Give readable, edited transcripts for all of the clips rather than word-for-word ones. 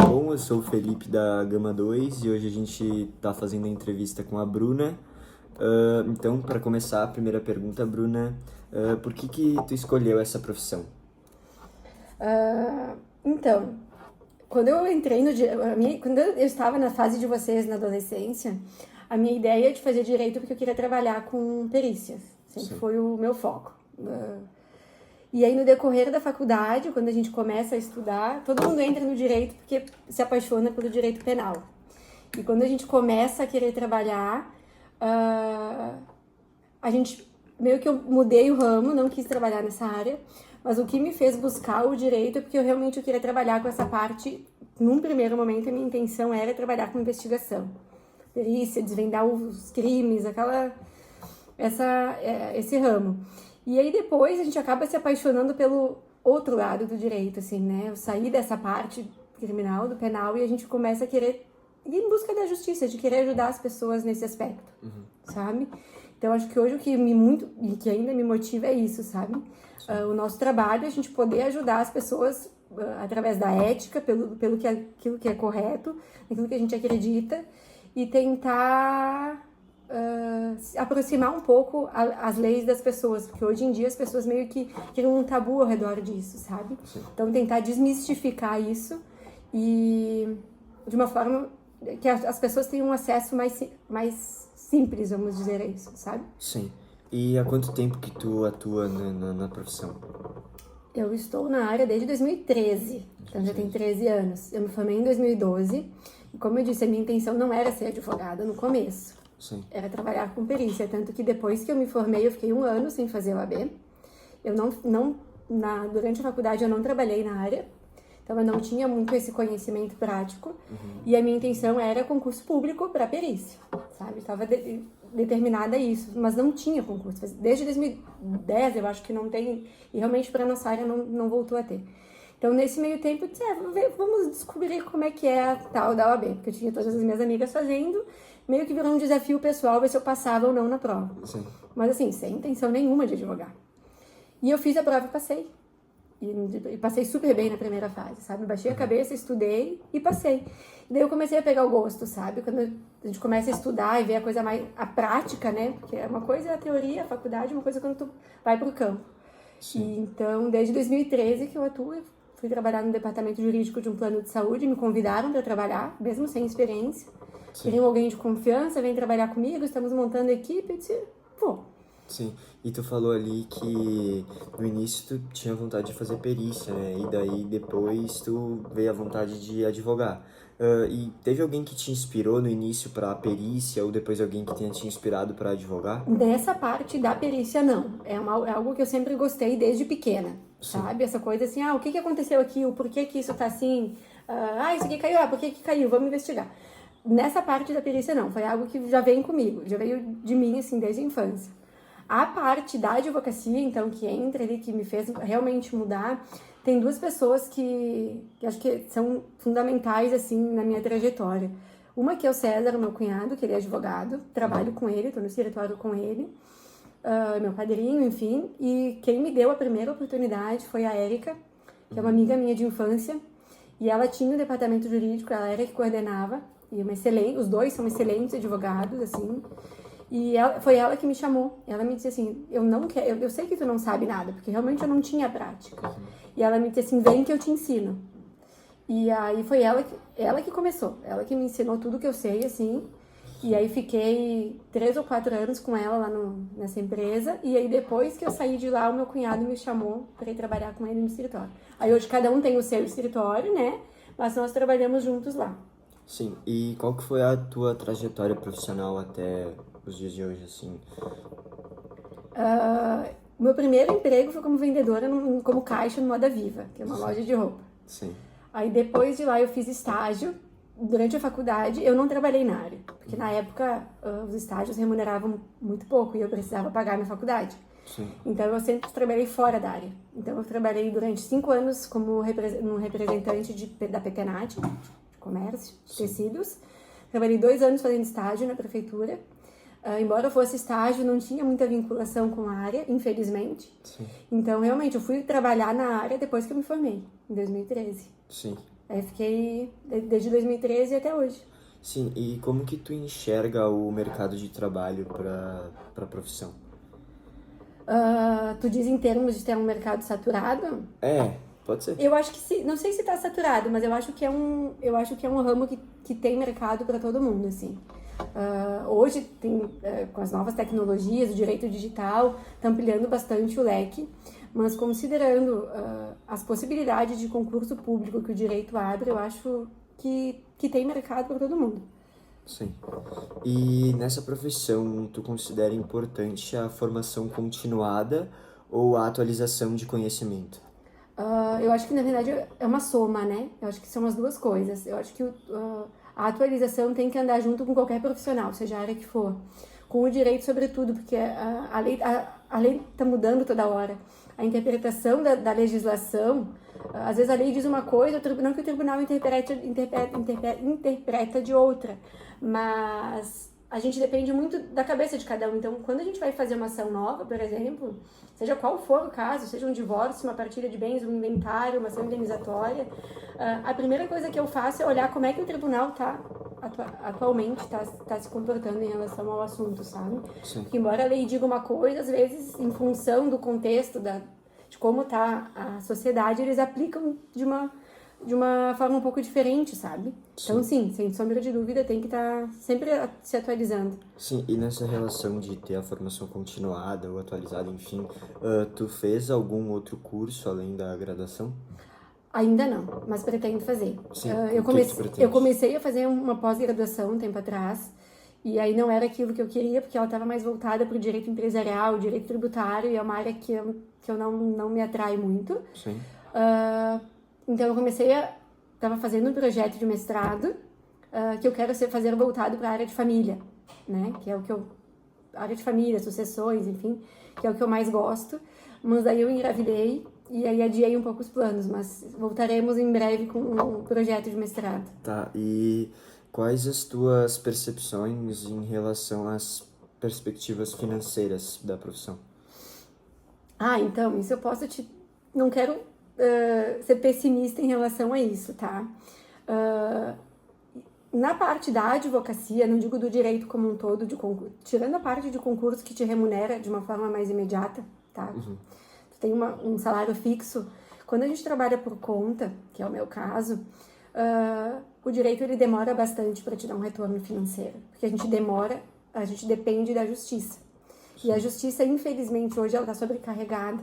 Bom, eu sou o Felipe da Gama 2 e hoje a gente está fazendo a entrevista com a Bruna. Então, para começar, a primeira pergunta, Bruna, por que tu escolheu essa profissão? Então, quando eu entrei quando eu estava na fase de vocês na adolescência, a minha ideia é de fazer direito porque eu queria trabalhar com perícias. Sempre Sim. foi o meu foco. E aí, no decorrer da faculdade, quando a gente começa a estudar, todo mundo entra no direito porque se apaixona pelo direito penal. E quando a gente começa a querer trabalhar, a gente meio que eu mudei o ramo, não quis trabalhar nessa área, mas o que me fez buscar o direito é porque eu realmente queria trabalhar com essa parte. Num primeiro momento, a minha intenção era trabalhar com investigação, perícia, desvendar os crimes, esse ramo. E aí depois a gente acaba se apaixonando pelo outro lado do direito, assim, né? Eu saí dessa parte criminal, do penal, e a gente começa a querer ir em busca da justiça, de querer ajudar as pessoas nesse aspecto, sabe? Então, acho que hoje o que e que ainda me motiva é isso, sabe? O nosso trabalho é a gente poder ajudar as pessoas através da ética, aquilo que é correto, aquilo que a gente acredita, e tentar se aproximar um pouco as leis das pessoas, porque hoje em dia as pessoas meio que criam um tabu ao redor disso, sabe? Sim. Então, tentar desmistificar isso e de uma forma que as pessoas tenham um acesso mais simples, vamos dizer isso, sabe? Sim. E há quanto tempo que tu atua na profissão? Eu estou na área desde 2013, então já tem 13 anos. Eu me formei em 2012 e, como eu disse, a minha intenção não era ser advogada no começo. Sim. Era trabalhar com perícia, tanto que depois que eu me formei, eu fiquei 1 ano sem fazer o AB. Durante a faculdade eu não trabalhei na área, então eu não tinha muito esse conhecimento prático. E a minha intenção era concurso público para perícia, sabe? Estava determinada a isso, mas não tinha concurso. Desde 2010 eu acho que não tem, e realmente para nossa área não voltou a ter. Então, nesse meio tempo, eu disse, vamos descobrir como é que é a tal da OAB, porque eu tinha todas as minhas amigas fazendo, meio que virou um desafio pessoal ver se eu passava ou não na prova. Sim. Mas assim, sem intenção nenhuma de advogar. E eu fiz a prova e passei. E passei super bem na primeira fase, sabe? Baixei a cabeça, estudei e passei. E daí eu comecei a pegar o gosto, sabe? Quando a gente começa a estudar e ver a prática, né? Porque uma coisa é a teoria, a faculdade, uma coisa é quando tu vai pro campo. Sim. E então, desde 2013 que eu atuo, fui trabalhar no departamento jurídico de um plano de saúde, me convidaram para trabalhar, mesmo sem experiência. Queriam alguém de confiança, vem trabalhar comigo, estamos montando a equipe, eu disse, pô. Sim, e tu falou ali que no início tu tinha vontade de fazer perícia, né? E daí depois tu veio a vontade de advogar. E teve alguém que te inspirou no início para perícia ou depois alguém que tenha te inspirado para advogar? Nessa parte da perícia, não. É algo que eu sempre gostei desde pequena, sabe? Essa coisa assim, o que aconteceu aqui, o porquê que isso tá assim, isso aqui caiu, por que caiu, vamos investigar. Nessa parte da perícia, não. Foi algo que já vem comigo, já veio de mim, assim, desde a infância. A parte da advocacia, então, que entra ali, que me fez realmente mudar, tem 2 pessoas que acho que são fundamentais, assim, na minha trajetória. Uma que é o César, meu cunhado, que ele é advogado, trabalho com ele, estou no escritório com ele, meu padrinho, enfim. E quem me deu a primeira oportunidade foi a Érica, que é uma amiga minha de infância, e ela tinha o departamento jurídico, ela era que coordenava, e os 2 são excelentes advogados, assim. E foi ela que me chamou. Ela me disse assim, eu sei que tu não sabe nada, porque realmente eu não tinha prática. E ela me disse assim, vem que eu te ensino. E aí foi ela que começou. Ela que me ensinou tudo que eu sei, assim. E aí fiquei 3 ou 4 anos com ela lá nessa empresa. E aí depois que eu saí de lá, o meu cunhado me chamou para ir trabalhar com ele no escritório. Aí hoje cada um tem o seu escritório, né? Mas nós trabalhamos juntos lá. Sim, e qual que foi a tua trajetória profissional até os dias de hoje, assim? Meu primeiro emprego foi como vendedora, como caixa no Moda Viva, que é uma loja de roupa. Sim. Aí depois de lá eu fiz estágio. Durante a faculdade eu não trabalhei na área, porque na época os estágios remuneravam muito pouco e eu precisava pagar minha faculdade. Sim. Então eu sempre trabalhei fora da área. Então eu trabalhei durante 5 anos como um representante da Petenat, de comércio, de tecidos. Trabalhei 2 anos fazendo estágio na prefeitura. Embora eu fosse estágio, não tinha muita vinculação com a área, infelizmente. Sim. Então, realmente, eu fui trabalhar na área depois que eu me formei, em 2013. Sim. Aí fiquei desde 2013 até hoje. Sim, e como que tu enxerga o mercado de trabalho para profissão? Tu diz em termos de ter um mercado saturado? É, pode ser. Eu acho que não sei se está saturado, mas eu acho que é um ramo que tem mercado para todo mundo, assim. Hoje tem, com as novas tecnologias, o direito digital está ampliando bastante o leque, mas considerando as possibilidades de concurso público que o direito abre, eu acho que tem mercado para todo mundo. Sim. E nessa profissão, tu considera importante a formação continuada ou a atualização de conhecimento? Eu acho que, na verdade, é uma soma, né? Eu acho que são as duas coisas. Eu acho que a atualização tem que andar junto com qualquer profissional, seja a área que for. Com o direito, sobretudo, porque a lei está mudando toda hora. A interpretação da legislação, às vezes a lei diz uma coisa, não que o tribunal interpreta de outra, mas a gente depende muito da cabeça de cada um. Então, quando a gente vai fazer uma ação nova, por exemplo, seja qual for o caso, seja um divórcio, uma partilha de bens, um inventário, uma ação indenizatória, a primeira coisa que eu faço é olhar como é que o tribunal atualmente está se comportando em relação ao assunto, sabe? Sim. Porque embora a lei diga uma coisa, às vezes, em função do contexto, de como está a sociedade, eles aplicam de uma forma um pouco diferente, sabe? Então, sim, sem sombra de dúvida, tem que estar sempre se atualizando. Sim, e nessa relação de ter a formação continuada ou atualizada, enfim, tu fez algum outro curso além da graduação? Ainda não, mas pretendo fazer. Sim, Eu o que tu pretende? eu comecei a fazer uma pós-graduação um tempo atrás, e aí não era aquilo que eu queria, porque ela estava mais voltada para o direito empresarial, o direito tributário, e é uma área que eu não me atrai muito. Sim. Então eu estava fazendo um projeto de mestrado, que eu quero fazer voltado para a área de família, né? Que é o que área de família, sucessões, enfim, que é o que eu mais gosto. Mas daí eu engravidei e aí adiei um pouco os planos, mas voltaremos em breve com um projeto de mestrado. Tá, e quais as tuas percepções em relação às perspectivas financeiras da profissão? Então, isso eu posso não quero ser pessimista em relação a isso, tá? Na parte da advocacia, não digo do direito como um todo, tirando a parte de concurso que te remunera de uma forma mais imediata, tá? Uhum. Tu tem um salário fixo. Quando a gente trabalha por conta, que é o meu caso, o direito ele demora bastante para te dar um retorno financeiro, porque a gente depende da justiça. E a justiça, infelizmente, hoje ela está sobrecarregada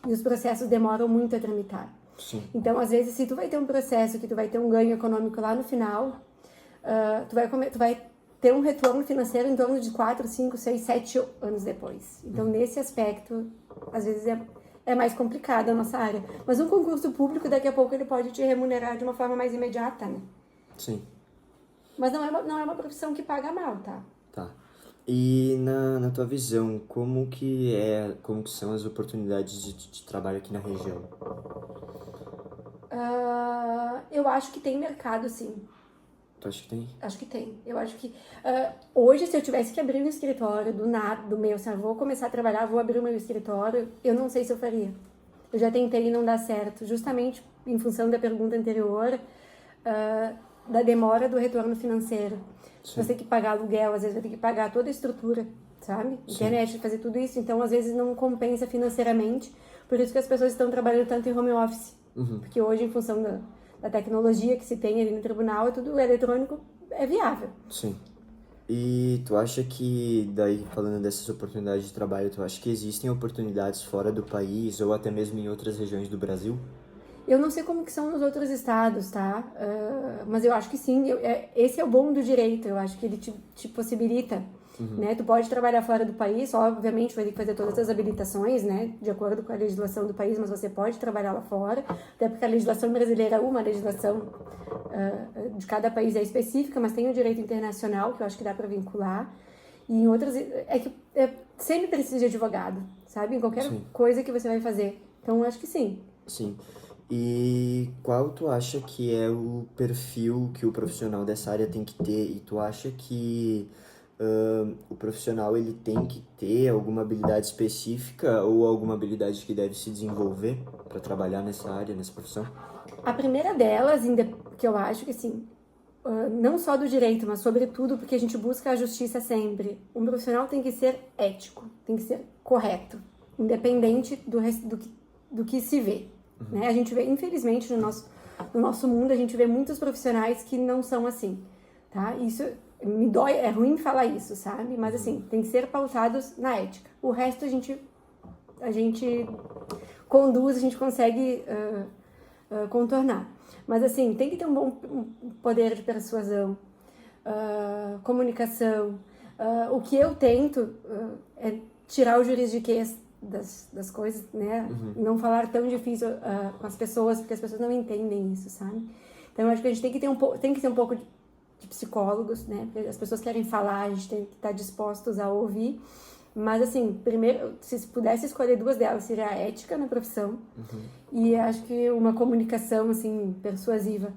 e os processos demoram muito a tramitar. Sim. Então, às vezes, se tu vai ter um processo que tu vai ter um ganho econômico lá no final, tu vai ter um retorno financeiro em torno de 4, 5, 6, 7 anos depois. Então, nesse aspecto, às vezes é mais complicado a nossa área. Mas um concurso público, daqui a pouco, ele pode te remunerar de uma forma mais imediata, né? Sim. Mas não é uma profissão que paga mal, tá? Tá. E na tua visão, como que são as oportunidades de trabalho aqui na região? Eu acho que tem mercado, sim. Tu acha que tem? Acho que tem. Eu acho que hoje, se eu tivesse que abrir um escritório do meu, assim, eu vou começar a trabalhar, vou abrir o meu escritório, eu não sei se eu faria. Eu já tentei e não dá certo, justamente em função da pergunta anterior, da demora do retorno financeiro. Sim. Você tem que pagar aluguel, às vezes vai ter que pagar toda a estrutura, sabe? Sim. Internet, fazer tudo isso, então às vezes não compensa financeiramente, por isso que as pessoas estão trabalhando tanto em home office. Uhum. Porque hoje, em função da tecnologia que se tem ali no tribunal, tudo eletrônico é viável. Sim. E tu acha que, daí falando dessas oportunidades de trabalho, tu acha que existem oportunidades fora do país ou até mesmo em outras regiões do Brasil? Eu não sei como que são nos outros estados, tá? Mas eu acho que sim. Esse é o bom do direito. Eu acho que ele te possibilita, né? Tu pode trabalhar fora do país, obviamente vai ter que fazer todas as habilitações, né? De acordo com a legislação do país, mas você pode trabalhar lá fora. Até porque a legislação brasileira é uma legislação de cada país é específica, mas tem o direito internacional, que eu acho que dá para vincular. E em outras... sempre precisa de advogado, sabe? Em qualquer coisa que você vai fazer. Então, eu acho que sim. Sim. E qual tu acha que é o perfil que o profissional dessa área tem que ter? E tu acha que o profissional ele tem que ter alguma habilidade específica ou alguma habilidade que deve se desenvolver para trabalhar nessa área, nessa profissão? A primeira delas, porque eu acho que, assim, não só do direito, mas sobretudo porque a gente busca a justiça sempre. Um profissional tem que ser ético, tem que ser correto, independente do que se vê. Né? A gente vê, infelizmente, no nosso mundo, a gente vê muitos profissionais que não são assim, tá? Isso me dói, é ruim falar isso, sabe? Mas, assim, tem que ser pautados na ética. O resto a gente conduz, a gente consegue contornar. Mas, assim, tem que ter um bom poder de persuasão, comunicação. O que eu tento é tirar o juridiquês das coisas, né? Não falar tão difícil com as pessoas, porque as pessoas não entendem isso, sabe? Então, eu acho que a gente tem que ter um pouco de psicólogos, né? Porque as pessoas querem falar, a gente tem que estar dispostos a ouvir. Mas, assim, primeiro, se pudesse escolher duas delas, seria a ética na profissão e acho que uma comunicação, assim, persuasiva.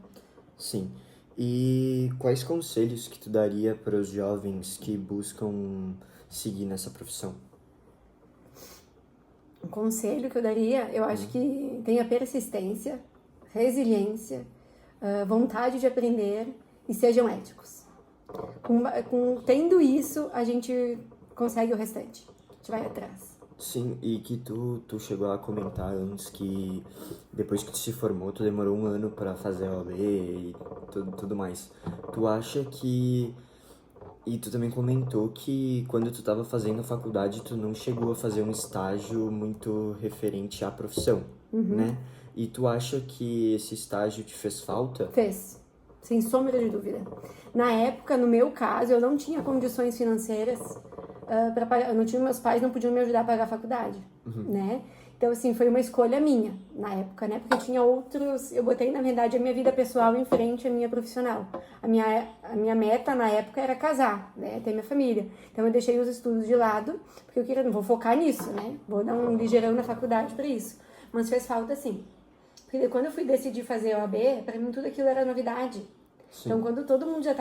Sim. E quais conselhos que tu daria para os jovens que buscam seguir nessa profissão? Um conselho que eu daria, eu acho que tenha persistência, resiliência, vontade de aprender e sejam éticos. Tendo isso, a gente consegue o restante. A gente vai atrás. Sim, e que tu chegou a comentar antes que depois que tu se formou, tu demorou 1 ano para fazer a OAB e tudo mais. Tu acha que... E tu também comentou que quando tu tava fazendo a faculdade, tu não chegou a fazer um estágio muito referente à profissão, né? E tu acha que esse estágio te fez falta? Fez, sem sombra de dúvida. Na época, no meu caso, eu não tinha condições financeiras para pagar. Eu não tinha, meus pais não podiam me ajudar a pagar a faculdade, né? Então, assim, foi uma escolha minha na época, né? Porque eu tinha outros... Eu botei, na verdade, a minha vida pessoal em frente à minha profissional. A minha meta, na época, era casar, né? Ter minha família. Então, eu deixei os estudos de lado, porque eu queria... Não vou focar nisso, né? Vou dar um ligeirão na faculdade para isso. Mas fez falta, sim. Porque quando eu fui decidir fazer a OAB, para mim tudo aquilo era novidade. Sim. Então, quando todo mundo já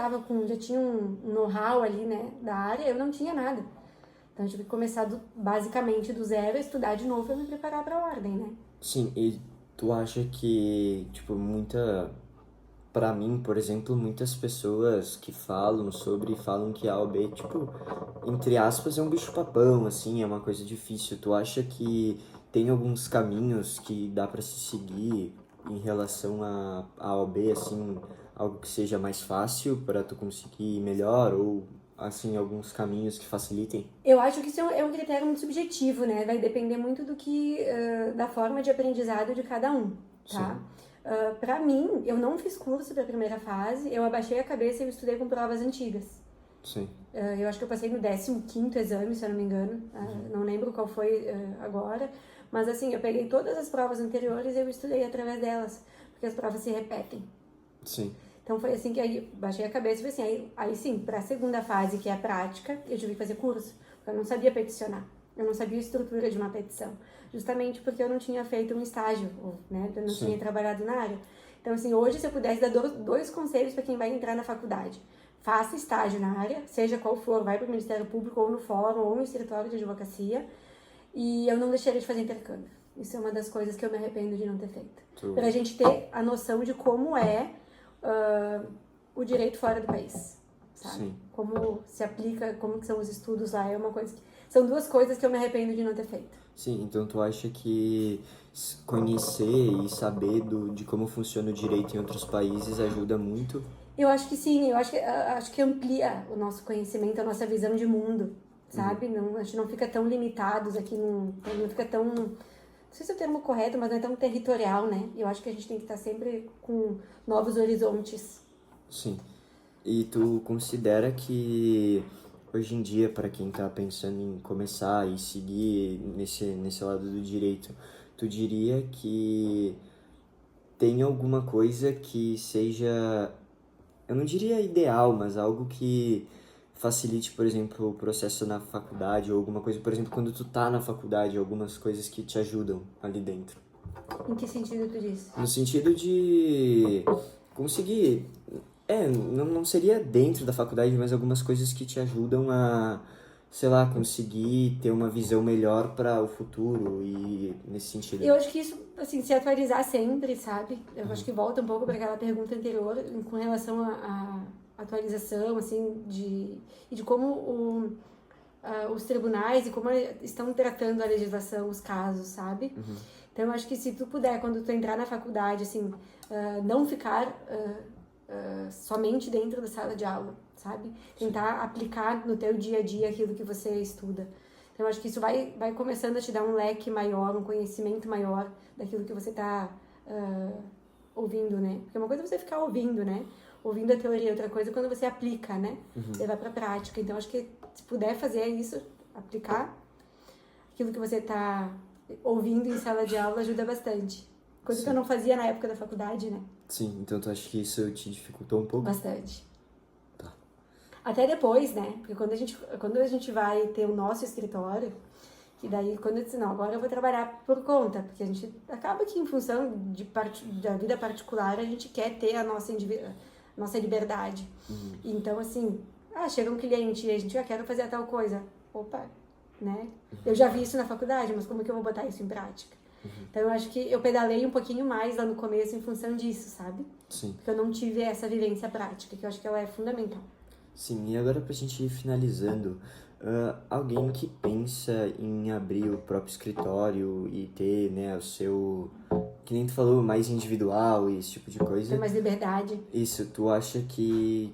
tinha um know-how ali, né, da área, eu não tinha nada. Então, eu tive que começar basicamente do zero, a estudar de novo para me preparar para a ordem, né? Sim, e tu acha que, tipo, pra mim, por exemplo, muitas pessoas que falam que a OAB, tipo, entre aspas, é um bicho-papão, assim, é uma coisa difícil. Tu acha que tem alguns caminhos que dá pra se seguir em relação à OAB, assim, algo que seja mais fácil para tu conseguir ir melhor ou assim, alguns caminhos que facilitem? Eu acho que isso é um critério muito subjetivo, né? Vai depender muito da forma de aprendizado de cada um, tá? Pra mim, eu não fiz curso pra primeira fase, eu abaixei a cabeça e eu estudei com provas antigas. Sim. Eu acho que eu passei no 15º exame, se eu não me engano, não lembro qual foi agora, mas assim, eu peguei todas as provas anteriores e eu estudei através delas, porque as provas se repetem. Sim. Então foi assim que aí baixei a cabeça e falei assim, aí sim, para a segunda fase, que é a prática, eu tive que fazer curso, porque eu não sabia peticionar, eu não sabia a estrutura de uma petição, justamente porque eu não tinha feito um estágio, né, eu não tinha trabalhado na área. Então assim, hoje se eu pudesse dar dois conselhos para quem vai entrar na faculdade, faça estágio na área, seja qual for, vai para o Ministério Público ou no fórum ou no escritório de advocacia, e eu não deixaria de fazer intercâmbio. Isso é uma das coisas que eu me arrependo de não ter feito. Para a gente ter a noção de como é o direito fora do país, sabe? Sim. Como se aplica, como que são os estudos lá, é uma coisa que... São duas coisas que eu me arrependo de não ter feito. Sim, então tu acha que conhecer e saber de como funciona o direito em outros países ajuda muito? Eu acho que sim, eu acho que amplia o nosso conhecimento, a nossa visão de mundo, sabe? Não, a gente não fica tão limitados aqui, não fica tão... Não sei se é o termo correto, mas não é tão territorial, né? Eu acho que a gente tem que estar sempre com novos horizontes. Sim. E tu considera que hoje em dia, para quem tá pensando em começar e seguir nesse lado do direito, tu diria que tem alguma coisa que seja, eu não diria ideal, mas algo que facilite, por exemplo, o processo na faculdade ou alguma coisa, por exemplo, quando tu tá na faculdade, algumas coisas que te ajudam ali dentro? Em que sentido tu diz? No sentido de conseguir... não seria dentro da faculdade, mas algumas coisas que te ajudam a sei lá, conseguir ter uma visão melhor para o futuro e nesse sentido. Eu acho que isso, assim, se atualizar sempre, sabe? Eu acho que volta um pouco para aquela pergunta anterior com relação à atualização, assim, de como os tribunais e como estão tratando a legislação, os casos, sabe? Então, eu acho que se tu puder, quando tu entrar na faculdade, assim, não ficar somente dentro da sala de aula, sabe? Tentar aplicar no teu dia a dia aquilo que você estuda. Então, eu acho que isso vai começando a te dar um leque maior, um conhecimento maior daquilo que você está ouvindo, né? Porque uma coisa é você ficar ouvindo, né? Ouvindo a teoria, outra coisa é quando você aplica, né? Levar pra prática. Então, acho que se puder fazer isso, aplicar aquilo que você está ouvindo em sala de aula, ajuda bastante. Coisa que eu não fazia na época da faculdade, né? Sim, então tu acha que isso te dificultou um pouco? Bastante. Tá. Até depois, né? Porque quando a gente vai ter o nosso escritório, que daí quando eu disse, não, agora eu vou trabalhar por conta, porque a gente acaba que em função da vida particular, a gente quer ter a nossa liberdade. Então, assim, chega um cliente e a gente já quer fazer a tal coisa. Opa, né? Eu já vi isso na faculdade, mas como que eu vou botar isso em prática? Então, eu acho que eu pedalei um pouquinho mais lá no começo em função disso, sabe? Sim. Porque eu não tive essa vivência prática, que eu acho que ela é fundamental. Sim, e agora pra gente ir finalizando, alguém que pensa em abrir o próprio escritório e ter, né, o seu, que nem tu falou, mais individual e esse tipo de coisa. Ter mais liberdade. Isso, tu acha que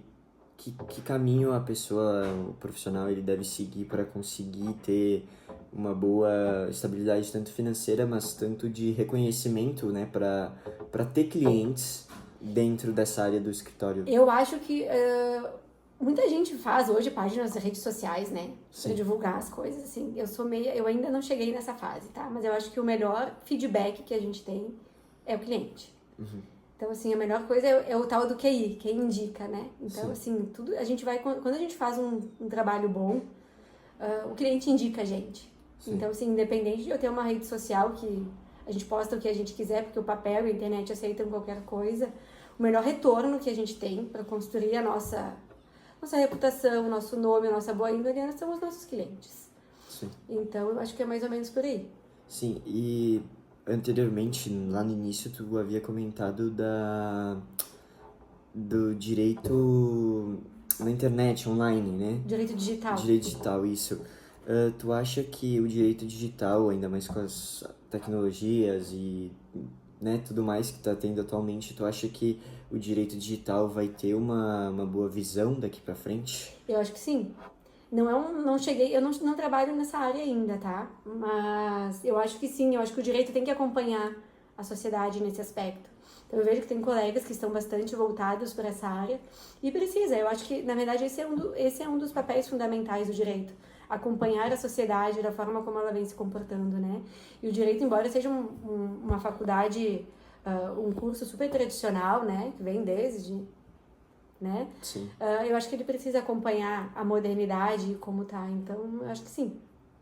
caminho a pessoa, o profissional, ele deve seguir para conseguir ter uma boa estabilidade tanto financeira, mas tanto de reconhecimento, né, para ter clientes dentro dessa área do escritório? Eu acho que muita gente faz hoje páginas nas redes sociais, né? Sim. Pra divulgar as coisas, assim. Eu ainda não cheguei nessa fase, tá? Mas eu acho que o melhor feedback que a gente tem é o cliente. Então, assim, a melhor coisa é o tal do QI, quem indica, né? Então, assim, tudo a gente vai... Quando a gente faz um trabalho bom, o cliente indica a gente. Sim. Então, assim, independente de eu ter uma rede social que a gente posta o que a gente quiser, porque o papel e a internet aceitam qualquer coisa, o melhor retorno que a gente tem para construir a nossa reputação, o nosso nome, a nossa boa índole são os nossos clientes. Sim. Então, eu acho que é mais ou menos por aí. Sim, e anteriormente, lá no início, tu havia comentado do direito na internet, online, né? Direito digital. Direito digital, isso. Tu acha que o direito digital, ainda mais com as tecnologias e, né, tudo mais que tá tendo atualmente, tu acha que o direito digital vai ter uma boa visão daqui pra frente? Eu acho que sim. Não cheguei, eu não trabalho nessa área ainda, tá? Mas eu acho que sim, eu acho que o direito tem que acompanhar a sociedade nesse aspecto. Então eu vejo que tem colegas que estão bastante voltados para essa área e precisa. Eu acho que, na verdade, esse é um dos papéis fundamentais do direito. Acompanhar a sociedade da forma como ela vem se comportando, né? E o direito, embora seja uma faculdade, um curso super tradicional, né? Que vem desde... né? Sim. Eu acho que ele precisa acompanhar a modernidade e como tá. Então, eu acho que sim.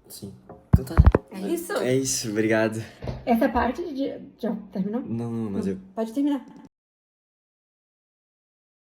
Sim. Então tá. É isso? É isso, obrigado. Essa parte já terminou? Não, mas eu... Pode terminar.